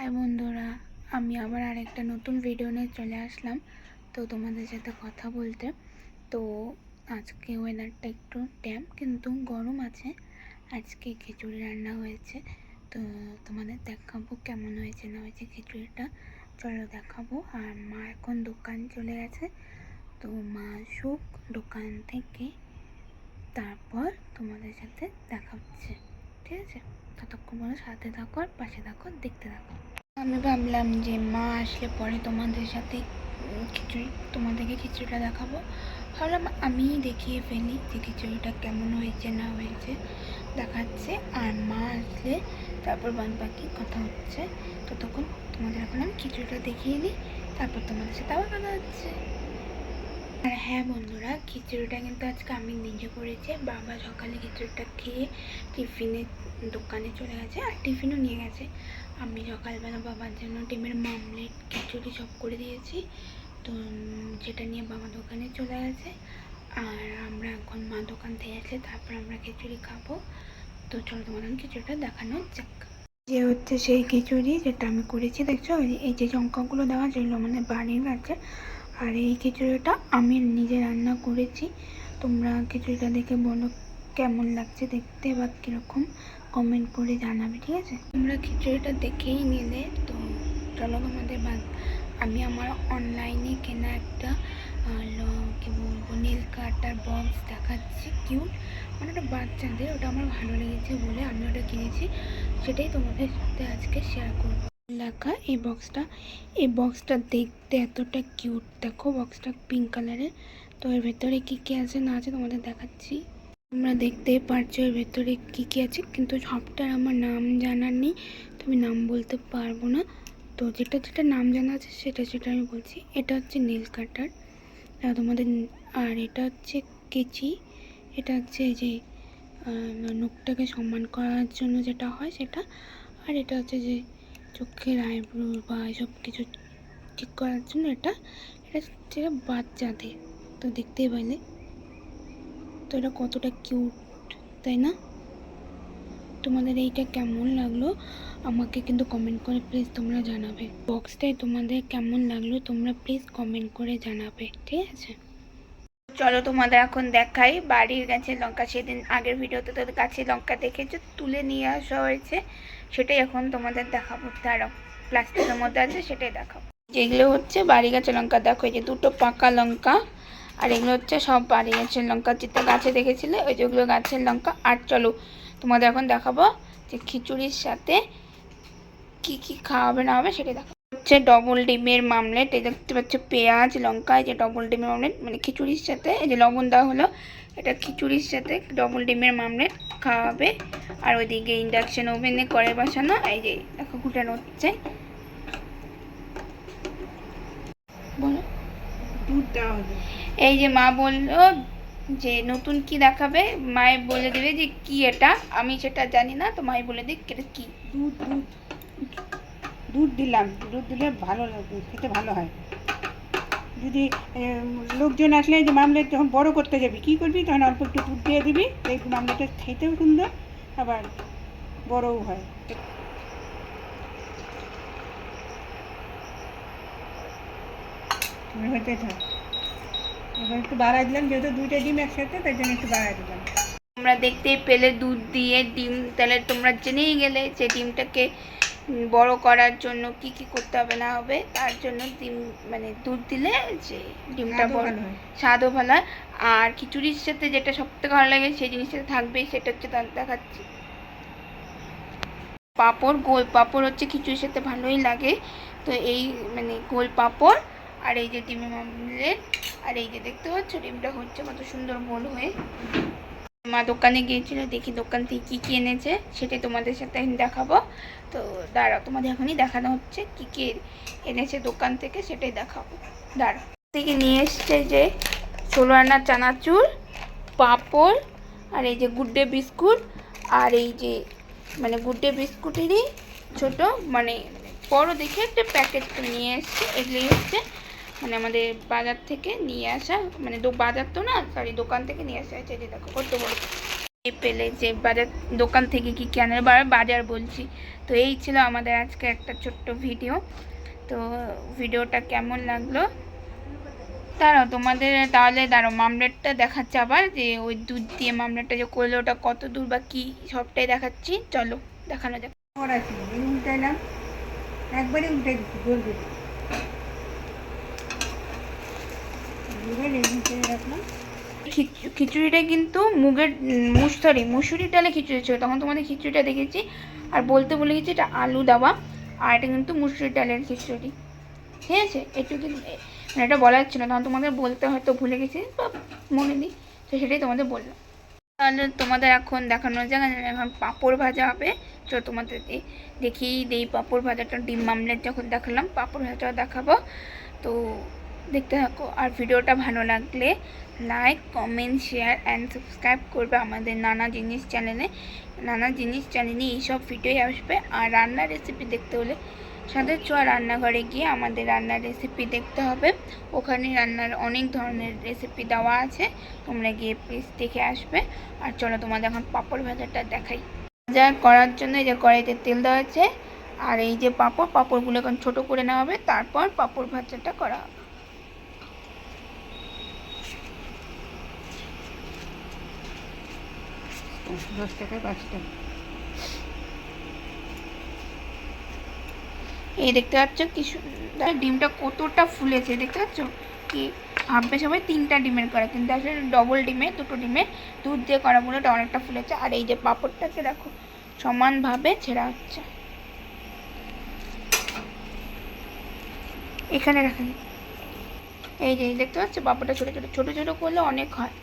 High বন্ধুরা, আমি আবার আরেকটা নতুন ভিডিও নিয়ে চলে আসলাম তো তোমাদের সাথে কথা বলতে। তো আজকে ওয়েদারটা একটু ড্যাম কিন্তু গরম আছে। আজকে খিচুড়ি রান্না হয়েছে, তো তোমাদের দেখাবো কেমন হয়েছে না হয়েছে খিচুড়িটা। চলো দেখাবো। আর মা এখন দোকান চলে গেছে, তো মা আসুক দোকান থেকে, তারপর তোমাদের সাথে দেখা হচ্ছে। ঠিক আছে, ততক্ষণ পরে সাথে থাকো আর পাশে থাকো, দেখতে থাকো। আমি ভাবলাম যে মা আসলে পরে তোমাদের সাথে তোমাদেরকে খিচুড়িটা দেখাবো। ভাবলাম আমি দেখিয়ে ফেলি যে খিচুড়িটা কেমন হয়েছে না হয়েছে দেখাচ্ছে, আর মা আসলে তারপর বাদ বাকি কথা হচ্ছে। ততক্ষণ তোমাদের এখন আমি খিচুড়িটা দেখিয়ে নিই, তারপর তোমাদের সাথে আবার কথা হচ্ছে। আর হ্যাঁ বন্ধুরা, খিচুড়িটা কিন্তু আজকে আমি নিজে করেছি। বাবা সকালে খিচুড়িটা খেয়ে টিফিনে দোকানে চলে গেছে, আর টিফিনও নিয়ে গেছে। আমি সকালবেলা বাবার জন্য ডিমের মামলেট খিচুড়ি সব করে দিয়েছি, তো যেটা নিয়ে বাবা দোকানে চলে গেছে। আর আমরা এখন মা দোকান থেকে আসলে তারপর আমরা খিচুড়ি খাবো। তো চলো তোমাদের খিচুড়িটা দেখানো যাক। যে হচ্ছে সেই খিচুড়ি যেটা আমি করেছি, দেখছো এই যে লঙ্কাগুলো দেওয়া যেগুলো মানে বাড়ির গাছে। আর এই খিচুড়িটা আমি নিজে রান্না করেছি। তোমরা খিচুড়িটা দেখে বলো কেমন লাগছে দেখতে বা কীরকম, কমেন্ট করে জানাবে। ঠিক আছে, তোমরা খিচুড়িটা দেখেই নিলে। তো চলো তোমাদের আমি আমার অনলাইনে কেনা একটা কী বলবো নীল কাটার বক্স দেখাচ্ছি, কিউট, মানে ওটা বাচ্চাদের, ওটা আমার ভালো লেগেছে বলে আমি ওটা কিনেছি। সেটাই তোমাদের সাথে আজকে শেয়ার করবো। লেখা এই বক্সটা দেখতে এতটা কিউট, দেখো বক্সটা পিঙ্ক কালারের। তো এর ভেতরে কী কী আছে না আছে তোমাদের দেখাচ্ছি। তোমরা দেখতেই পারছো এর ভেতরে কী কী আছে, কিন্তু সবটার আমার নাম জানার নেই, তো আমি নাম বলতে পারবো না। তো যেটা যেটা নাম জানা আছে সেটা আমি বলছি। এটা হচ্ছে নেল কাটার তোমাদের, আর এটা হচ্ছে কেচি, এটা হচ্ছে এই যে নখটাকে সমান করার জন্য যেটা হয় সেটা, আর এটা হচ্ছে যে চোখের আইব্রো বা এসব কিছু ঠিক করার জন্য এটা হচ্ছে বাচ্চাদের। তো দেখতেই পাইলে তো এটা কতটা কিউট, তাই না? তোমাদের এইটা কেমন লাগলো আমাকে কিন্তু কমেন্ট করে প্লিজ তোমরা জানাবে। বক্সটাই তোমাদের কেমন লাগলো তোমরা প্লিজ কমেন্ট করে জানাবে। ঠিক আছে, চলো তোমাদের এখন দেখাই বাড়ির গাছের লঙ্কা। সেদিন আগের ভিডিওতে তোদের গাছের লঙ্কা দেখেছো, তুলে নিয়ে আসা হয়েছে, সেটাই এখন তোমাদের দেখাবো। তারাও প্লাস্টিকের মধ্যে আছে, সেটাই দেখাবো। যেগুলো হচ্ছে বাড়ি গাছের লঙ্কা, দেখো এই যে দুটো পাকা লঙ্কা, আর এগুলো হচ্ছে সব বাড়ি গাছের লঙ্কা, যেটা গাছে দেখেছিলে ওই যেগুলো গাছের লঙ্কা। আর চলো তোমাদের এখন দেখাবো যে খিচুড়ির সাথে কি কি খাওয়াবে না হবে সেটাই দেখাবো। হচ্ছে ডবল ডিমের মামলেট, এই দেখতে পাচ্ছ পেঁয়াজ লঙ্কা, এই যে ডবল ডিমের মামলেট মানে খিচুড়ির সাথে, এই যে লবণ দেওয়া হলো, এটা খিচুড়ির সাথে ডবল ডিমের মামলেট খাওয়াবে। আর ওইদিকে ইন্ডাকশন ওভেনে কড়াই বসানো, এই যে দেখো ঘুটানো হচ্ছে। বলো, দুধ দেওয়া হবে। এই যে মা বললো যে নতুন কি দেখাবে, মায়ে বলে দেবে যে কি এটা, আমি সেটা জানি না, তো মাই বলে দিক এটা কি। দুধ দুধ দুধ দিলাম, দুধ দিলে ভালো খেতে ভালো হয়। যদি লোকজন আসলে যে মামলেট যখন বড় করতে যাবি কী করবি, তখন অল্প একটু দুধ দিয়ে দিবি, এই মামলেটটা খেতেও সুন্দর আবার বড়ও হয়। হতে থাক, এবার একটু বাড়াই দিলাম, যেহেতু দুইটা ডিম একসাথে তাই জন্য একটু বাড়াই দিলাম। তোমরা দেখতেই পেলে দুধ দিয়ে ডিম, তাহলে তোমরা জেনেই গেলে যে ডিমটাকে বড় করার জন্য কি কি করতে হবে না হবে। তার জন্য ডিম মানে দুধ দিলে যে ডিমটা বড় হয়, স্বাদও ভালো হয়। আর খিচুড়ির সাথে যেটা সবথেকে ভালো লাগে সেই জিনিসটা থাকবেই, সেটা হচ্ছে দেখাচ্ছি পাঁপড়। গোল পাঁপড় হচ্ছে খিচুড়ির সাথে ভালোই লাগে। তো এই মানে গোল পাঁপড়, আর এই যে ডিমের মামলেট, আর এই যে দেখতে পাচ্ছ ডিমটা হচ্ছে কত সুন্দর গোল হয়ে। মা দোকানে গিয়েছিল, দেখি দোকান থেকে কী কী এনেছে সেটাই তোমাদের সাথে আমি দেখাবো। তো দাঁড়াও, তোমাদের এখনই দেখানো হচ্ছে কী কী এনেছে দোকান থেকে, সেটাই দেখাবো। দাঁড়াও, থেকে নিয়ে এসছে যে 16 আনা চানাচুর, পাঁপড়, আর এই যে গুড্ডে বিস্কুট, আর এই যে মানে গুড্ডে বিস্কুটেরই ছোট মানে বড় দেখে একটা প্যাকেট নিয়ে এসছে। এগুলোই হচ্ছে মানে আমাদের বাজার থেকে নিয়ে আসা, মানে বাজার তো না সরি দোকান থেকে নিয়ে আসা হয়েছে। যে দেখো কত বড় পেলে যে বাজার দোকান থেকে কি কেন বাজার বলছি। তো এই ছিল আমাদের আজকে একটা ছোট্ট ভিডিও। তো ভিডিওটা কেমন লাগলো দাঁড়াও মামলেটটা দেখাচ্ছে আবার, যে ওই দুধ দিয়ে মামলেটটা যে করলো ওটা কত দূর বা কী সবটাই দেখাচ্ছি, চলো দেখানো যাক। উল্টাইলাম, একবারে উল্টাই দিচ্ছি গোল করে রাখলাম। খিচুড়িটা কিন্তু মুসুরি ডালে খিচুড়ি ছিল, তখন তোমাদের খিচুড়িটা দেখেছি আর বলতে ভুলে গেছি এটা আলু দেওয়া, আর এটা কিন্তু মুসুরি ডালের খিচুড়ি। ঠিক আছে, একটু মানে এটা বলা যাচ্ছিল তখন তোমাদের বলতে হয়তো ভুলে গেছি বা মনে নেই, তো সেটাই তোমাদের বললাম। তাহলে তোমাদের এখন দেখানো যাক, এখন পাঁপড় ভাজা হবে। তো তোমাদের দেখিয়ে দিই পাঁপড় ভাজাটা, ডিম মামলেট যখন দেখালাম পাঁপড় ভাজাটা দেখাবো। তো দেখতে থাকো, আর ভিডিওটা ভালো লাগলে like comment share and subscribe করবে আমাদের নানা জিনিস চ্যানেলে এইসব ভিডিওই আসবে। আর রান্নার রেসিপি দেখতে হলে সাথে ছোঁয়া রান্নাঘরে গিয়ে আমাদের রান্নার রেসিপি দেখতে হবে, ওখানে রান্নার অনেক ধরনের রেসিপি দেওয়া আছে, তোমরা গিয়ে প্লিজ দেখে আসবে। আর চলো তোমাদের এখন পাঁপড় ভাজাটা দেখাই। ভাজা করার জন্য এই যে কড়াইতে তেল দেওয়া আছে, আর এই যে পাঁপড়গুলো এখন ছোটো করে নেওয়া হবে, তারপর পাঁপড় ভাজাটা করা হবে। দশ টাকায় 5টা। এই দেখতে পাচ্ছ কি ডিমটা কতটা ফুলেছে, দেখতে পাচ্ছ কি ভাববে সবাই 3টা ডিমের করা, কিন্তু আসলে ডবল ডিমে 2টো ডিমে দুধ দিয়ে করা বলে এটা অনেকটা ফুলেছে। আর এই যে পাঁপড়টাকে দেখো সমানভাবে ছেঁড়া হচ্ছে, এখানে রাখেন। এই যে দেখতে পাচ্ছ পাঁপড়টা ছোটো ছোটো ছোটো ছোটো করলে অনেক হয়।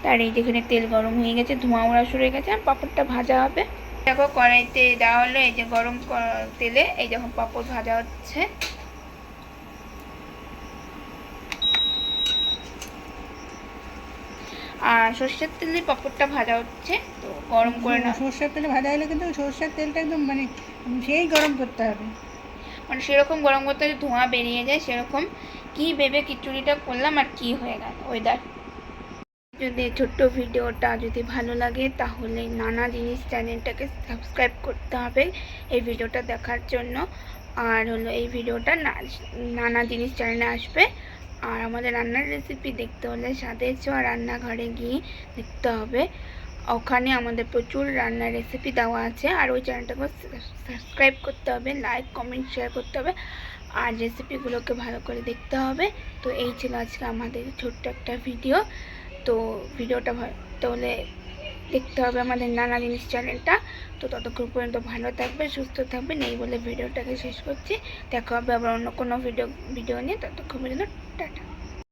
তার এই যেখানে তেল গরম হয়ে গেছে, ধোঁয়া ওড়া শুরু হয়ে গেছে, আর পাঁপড়টা ভাজা হবে। দেখো কড়াইতে দেওয়া হলো, এই যে গরম তেলে এই যখন পাঁপড় ভাজা হচ্ছে। আর সর্ষের তেলে পাঁপড়টা ভাজা হচ্ছে, তো গরম করে না। সর্ষের তেলে ভাজা হলে কিন্তু সর্ষের তেলটা একদম মানে সেই গরম করতে হবে, মানে সেরকম গরম করতে হবে ধোঁয়া বেরিয়ে যায়, সেরকম কি ভেবে খিচুড়িটা করলাম আর কি হয়ে গেল ওয়েদার। যদি ছোট্ট ভিডিওটা যদি ভালো লাগে তাহলে নানা জিনিস চ্যানেলটাকে সাবস্ক্রাইব করতে হবে এই ভিডিওটা দেখার জন্য। আর হলো এই ভিডিওটা নানা জিনিস চ্যানেলে আসবে। আর আমাদের রান্নার রেসিপি দেখতে হলে সাথে ছোঁয়া রান্নাঘরে গিয়ে দেখতে হবে, ওখানে আমাদের প্রচুর রান্নার রেসিপি দেওয়া আছে। আর ওই চ্যানেলটাকে সাবস্ক্রাইব করতে হবে, লাইক কমেন্ট শেয়ার করতে হবে, আর রেসিপিগুলোকে ভালো করে দেখতে হবে। তো এই ছিল আজকে আমাদের ছোট্ট একটা ভিডিও। তো ভিডিওটা তাহলে দেখতে হবে আমাদের নানা জিনিস চ্যানেলটা। তো ততক্ষণ পর্যন্ত ভালো থাকবে, সুস্থ থাকবেন, এই বলে ভিডিওটাকে শেষ করছি। দেখা হবে আবার অন্য কোনো ভিডিও নিয়ে, ততক্ষণ পর্যন্ত টাটা।